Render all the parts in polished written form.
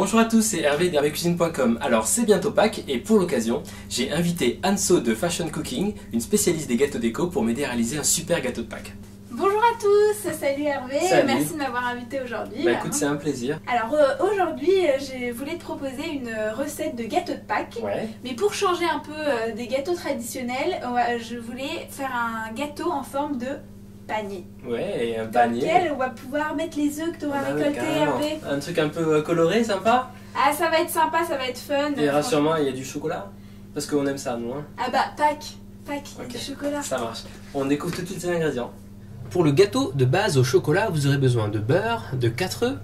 Bonjour à tous, c'est Hervé d'hervécuisine.com. Alors c'est bientôt Pâques et pour l'occasion, j'ai invité Anso de Fashion Cooking, une spécialiste des gâteaux déco, pour m'aider à réaliser un super gâteau de Pâques. Bonjour à tous, salut Hervé, Salut. Merci de m'avoir invité aujourd'hui. Bah écoute, c'est un plaisir. Alors aujourd'hui, je voulais te proposer une recette de gâteau de Pâques. Ouais. Mais pour changer un peu des gâteaux traditionnels, je voulais faire un gâteau en forme de panier. Ouais, et un Dans panier. lequel on va pouvoir mettre les œufs que tu auras Ah ouais, récoltés, carrément. Hervé. Un truc un peu coloré, sympa. Ah, ça va être sympa, ça va être fun. Et rassure-moi, il y a du chocolat. Parce qu'on aime ça, nous. Hein. Ah bah, Pâques, Ok. du chocolat. Ça marche. On découvre tout de suite les ingrédients. Pour le gâteau de base au chocolat, vous aurez besoin de beurre, de 4 œufs,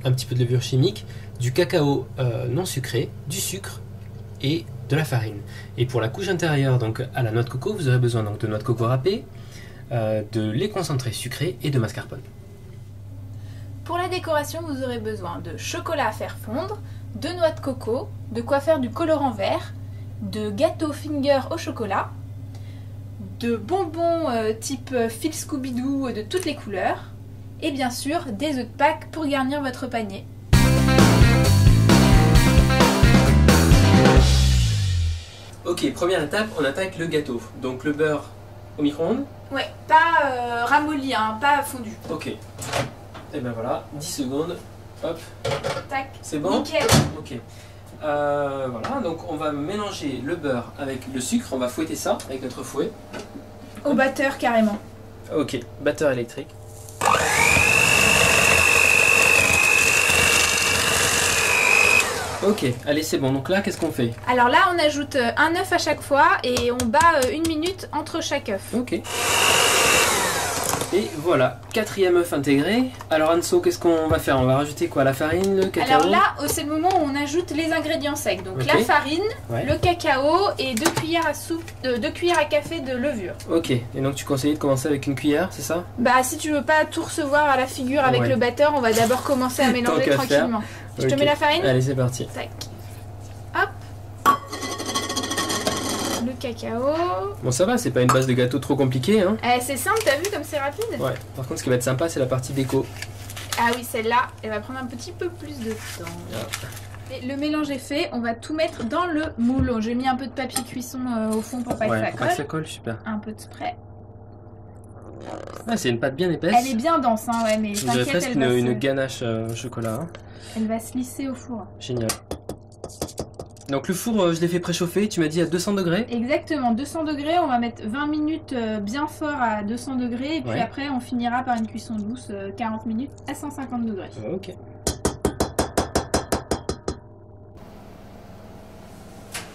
un petit peu de levure chimique, du cacao non sucré, du sucre et de la farine. Et pour la couche intérieure, donc à la noix de coco, vous aurez besoin donc de noix de coco râpée, de lait concentré sucré et de mascarpone. Pour la décoration, vous aurez besoin de chocolat à faire fondre, de noix de coco, de quoi faire du colorant vert, de gâteau finger au chocolat, de bonbons type fil Scooby-Doo de toutes les couleurs, et bien sûr des œufs de Pâques pour garnir votre panier. Ok, première étape, on attaque le gâteau. Donc le beurre au micro-ondes. Ouais, pas ramolli, hein, pas fondu. Ok. Et ben voilà, 10 secondes. Hop, Tac. c'est bon? Nickel. Ok. Voilà, donc on va mélanger le beurre avec le sucre, on va fouetter ça avec notre fouet. Au batteur carrément. Ok, batteur électrique. Ok, allez c'est bon, donc là qu'est-ce qu'on fait? Alors là on ajoute un œuf à chaque fois et on bat 1 minute entre chaque œuf. Ok. Et voilà, 4e œuf intégré. Alors Anso, qu'est-ce qu'on va faire? On va rajouter quoi? La farine, le cacao? Alors là, c'est le moment où on ajoute les ingrédients secs. Donc Ok. la farine, Ouais. le cacao et 2 cuillères à soupe, 2 cuillères à café de levure. Ok, et donc tu conseilles de commencer avec une cuillère, c'est ça? Bah si tu veux pas tout recevoir à la figure avec Ouais. le batteur, on va d'abord commencer à mélanger qu'à faire. tranquillement. Je te Ok. mets la farine? Allez, c'est parti. Tac. Hop. Le cacao. Bon ça va, c'est pas une base de gâteau trop compliquée, hein? C'est simple, t'as vu comme c'est rapide? Ouais, par contre ce qui va être sympa c'est la partie déco. Ah oui, celle-là, elle va prendre un petit peu plus de temps. Et le mélange est fait, on va tout mettre dans le moule. J'ai mis un peu de papier cuisson au fond pour pas que ça Ouais, colle. ça colle, super. Un peu de spray. Ah, c'est une pâte bien épaisse. Elle est bien dense, hein, ouais, mais On dirait t'inquiète, presque elle, une ganache au chocolat. Hein. elle va se lisser au four. Génial. Donc le four, je l'ai fait préchauffer, tu m'as dit à 200 degrés? Exactement, 200 degrés, on va mettre 20 minutes bien fort à 200 degrés et puis Ouais. après on finira par une cuisson douce 40 minutes à 150 degrés. Ok.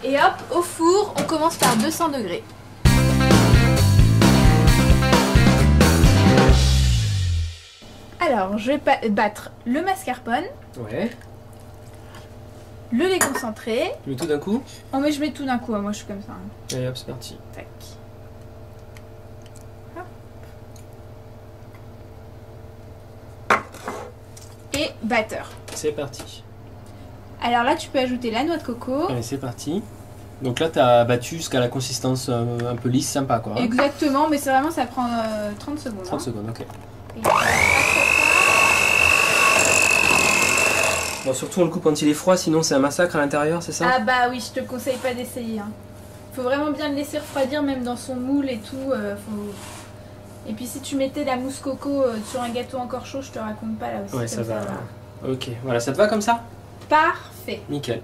Et hop, au four, on commence par 200 degrés. Alors, je vais battre le mascarpone, Ouais. le lait concentré. Tu mets tout d'un coup? Oh mais je mets tout d'un coup, hein, moi je suis comme ça. Hein. Allez hop, c'est parti. Tac. Hop. Et batteur. C'est parti. Alors là, tu peux ajouter la noix de coco. Allez, c'est parti. Donc là, t'as battu jusqu'à la consistance un peu lisse, sympa quoi. Hein. Exactement, mais c'est vraiment, ça prend 30 secondes. 30 hein. secondes, ok. Et on va battre Bon, surtout on le coupe quand il est froid, sinon c'est un massacre à l'intérieur, c'est ça. ça? Ah bah oui, je te conseille pas d'essayer. Hein. Faut vraiment bien le laisser refroidir, même dans son moule et tout. Et puis si tu mettais la mousse coco sur un gâteau encore chaud, je te raconte pas là aussi. Ouais, comme ça va. va. Ok, voilà, ça te va comme ça? Parfait. Nickel.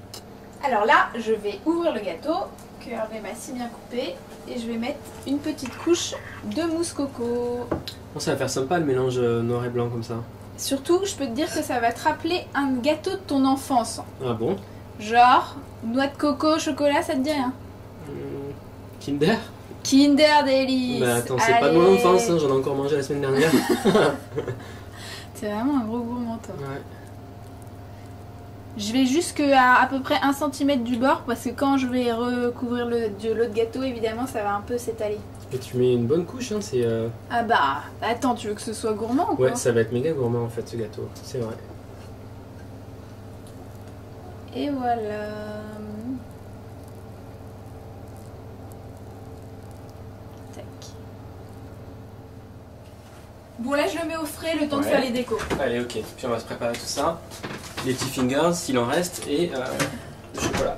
Alors là, je vais ouvrir le gâteau que Hervé m'a si bien coupé et je vais mettre une petite couche de mousse coco. Bon, ça va faire sympa le mélange noir et blanc comme ça. Surtout, je peux te dire que ça va te rappeler un gâteau de ton enfance. Ah bon? Genre, noix de coco, chocolat, ça te dit rien? Kinder? Kinder Delice. Bah attends, c'est pas de mon enfance, hein, j'en ai encore mangé la semaine dernière. C'est vraiment un gros gourmand toi. Ouais. Je vais jusqu'à à peu près 1 cm du bord parce que quand je vais recouvrir l'autre gâteau, évidemment, ça va un peu s'étaler. Et tu mets une bonne couche, hein, c'est... Ah bah, attends, tu veux que ce soit gourmand ou quoi? Ouais, ça va être méga gourmand en fait ce gâteau, c'est vrai. Et voilà. Tac. Bon là je le mets au frais le temps de Ouais. faire les décos. Allez, ok. Puis on va se préparer tout ça. Les petits fingers, s'il en reste, et le chocolat.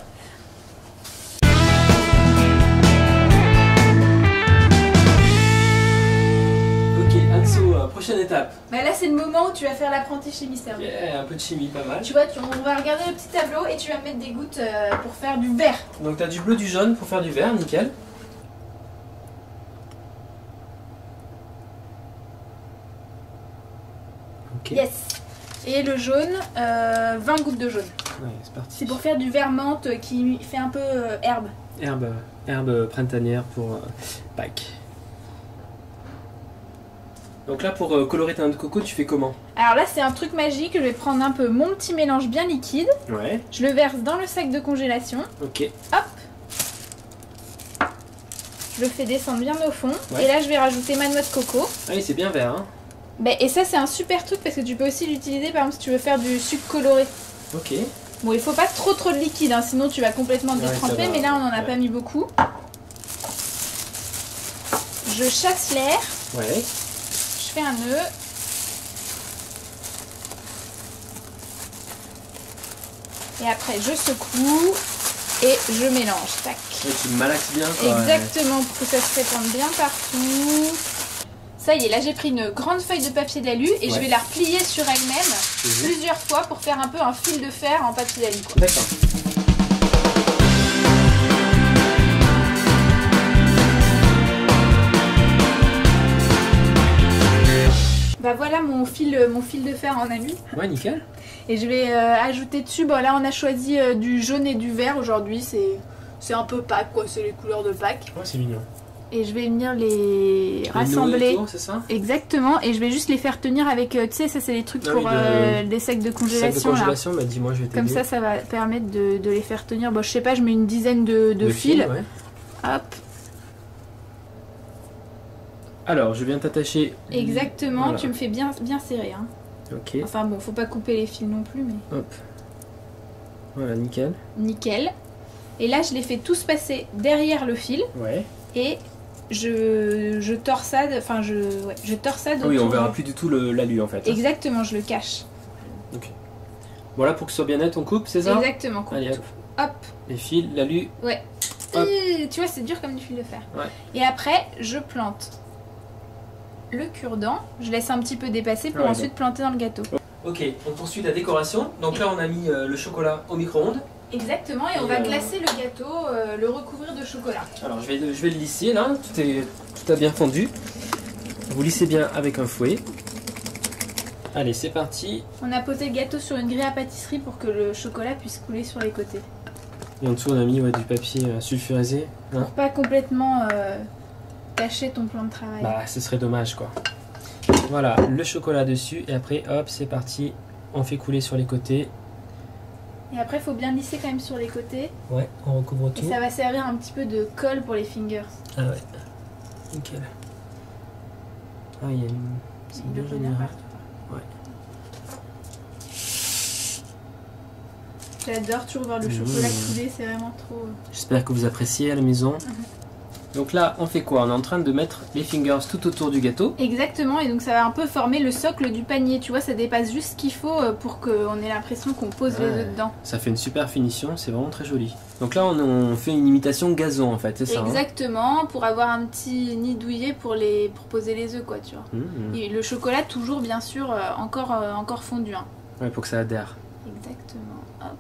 Ok, Anso, prochaine étape. Bah là c'est le moment où tu vas faire l'apprenti chimiste. Hervé. Yeah, un peu de chimie, pas mal. Tu vois, on va regarder le petit tableau et tu vas mettre des gouttes pour faire du vert. Donc tu as du bleu, du jaune pour faire du vert, nickel. Ok. Yes. Et le jaune, 20 gouttes de jaune. Ouais, c'est parti. C'est pour faire du vert menthe qui fait un peu herbe. Herbe printanière pour Pâques. Donc là, pour colorer ta noix de coco, tu fais comment? Alors là c'est un truc magique, je vais prendre un peu mon petit mélange bien liquide. Ouais. Je le verse dans le sac de congélation. Ok. Hop. Je le fais descendre bien au fond. Ouais. Et là je vais rajouter ma noix de coco. Ah oui, c'est bien vert, hein. Et ça c'est un super truc parce que tu peux aussi l'utiliser par exemple si tu veux faire du sucre coloré. Ok. Bon il faut pas trop de liquide hein, sinon tu vas complètement te Ouais, détremper, ça va. mais là on en a Ouais. pas mis beaucoup. Je chasse l'air, Ouais. je fais un nœud. Et après je secoue et je mélange. Tac. Ouais, tu malaxes bien, quoi. Exactement, pour que ça se répande bien partout. Ça y est, là j'ai pris une grande feuille de papier d'alu et je Ouais. vais la replier sur elle-même Mhm. plusieurs fois pour faire un peu un fil de fer en papier d'alu, quoi. D'accord. Bah voilà mon fil de fer en alu. Ouais, nickel. Et je vais ajouter dessus, bon là on a choisi du jaune et du vert aujourd'hui, c'est un peu Pâques quoi, c'est les couleurs de Pâques. Ouais, c'est mignon. Et je vais venir les rassembler. C'est ça? Exactement, et je vais juste les faire tenir avec, tu sais, ça c'est les trucs Ah pour oui, des sacs de Sac de congélation là. congélation, bah dis-moi, je vais t'aider. Comme ça va permettre de les faire tenir. Bon, je sais pas, je mets une dizaine de fils. Ouais. Hop, Alors, je viens t'attacher. exactement, Voilà. tu me fais bien serrer. Hein. Ok. Enfin bon, faut pas couper les fils non plus, mais Hop. Voilà, nickel. nickel. Et là, je les fais tous passer derrière le fil Ouais. et je torsade, enfin je torsade Ah oui, on autour verra de- plus du tout l'alu en fait. Exactement, je le cache. Voilà, pour que ce soit bien net, on coupe, c'est ça? Exactement, coupe Allez, hop. tout. Hop, Les fils, l'alu. ouais. Hop. Tu vois, c'est dur comme du fil de fer. Ouais. Et après, je plante le cure-dent. Je laisse un petit peu dépasser pour Ouais, ensuite planter dans le gâteau. Ok, on poursuit la décoration. Donc là, on a mis le chocolat au micro-ondes. Exactement, et on Et, va glacer le gâteau, le recouvrir de chocolat. Alors, je vais le lisser là. Tout a bien fondu. Vous lissez bien avec un fouet. Allez, c'est parti. On a posé le gâteau sur une grille à pâtisserie pour que le chocolat puisse couler sur les côtés. Et en dessous, on a mis du papier sulfurisé. Hein. Pour pas complètement tâcher ton plan de travail. Bah, ce serait dommage quoi. Voilà, le chocolat dessus. Et après, hop, c'est parti. On fait couler sur les côtés. Et après, il faut bien lisser quand même sur les côtés. Ouais, on recouvre Et tout. ça va servir un petit peu de colle pour les fingers. Ah ouais, nickel. Ah, il y a une... C'est Il bien doit venir général. partout. Ouais. J'adore toujours voir le chocolat couler, c'est vraiment trop... J'espère que vous appréciez à la maison. Donc là, on fait quoi? On est en train de mettre les fingers tout autour du gâteau. Exactement, et donc ça va un peu former le socle du panier. Tu vois, ça dépasse juste ce qu'il faut pour qu'on ait l'impression qu'on pose les Ouais. œufs dedans. Ça fait une super finition, c'est vraiment très joli. Donc là, on fait une imitation gazon en fait, c'est ça? Exactement, pour avoir un petit nid douillet pour poser les œufs, quoi, tu vois. Mmh. Et le chocolat, toujours, bien sûr, encore fondu. Hein. Ouais, pour que ça adhère. Exactement. Hop.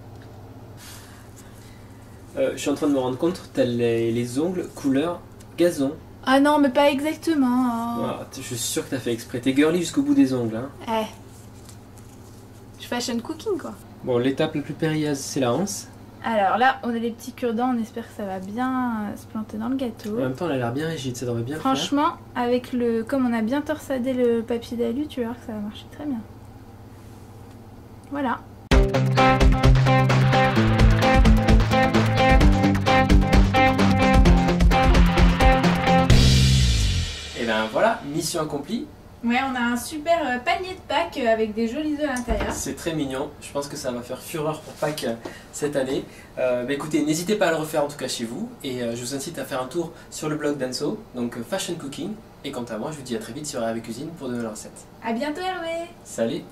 Je suis en train de me rendre compte, t'as les ongles couleur gazon. Ah non, mais pas exactement. Hein. Ah, je suis sûr que t'as fait exprès. T'es girly jusqu'au bout des ongles. Hein. Eh. Je fashion cooking, quoi. Bon, l'étape la plus périlleuse, c'est la hanse. Alors là, on a les petits cure-dents, on espère que ça va bien se planter dans le gâteau. En même temps, elle a l'air bien rigide, ça devrait bien le faire. Franchement, comme on a bien torsadé le papier d'alu, tu vas voir que ça va marcher très bien. Voilà. Et ben voilà, mission accomplie. Ouais, on a un super panier de Pâques avec des jolis œufs à l'intérieur. C'est très mignon. Je pense que ça va faire fureur pour Pâques cette année. Écoutez, n'hésitez pas à le refaire en tout cas chez vous. Et je vous incite à faire un tour sur le blog d'Anso, donc Fashion Cooking. Et quant à moi, je vous dis à très vite sur Hervé Cuisine pour de nouvelles recettes. À bientôt Hervé. Salut!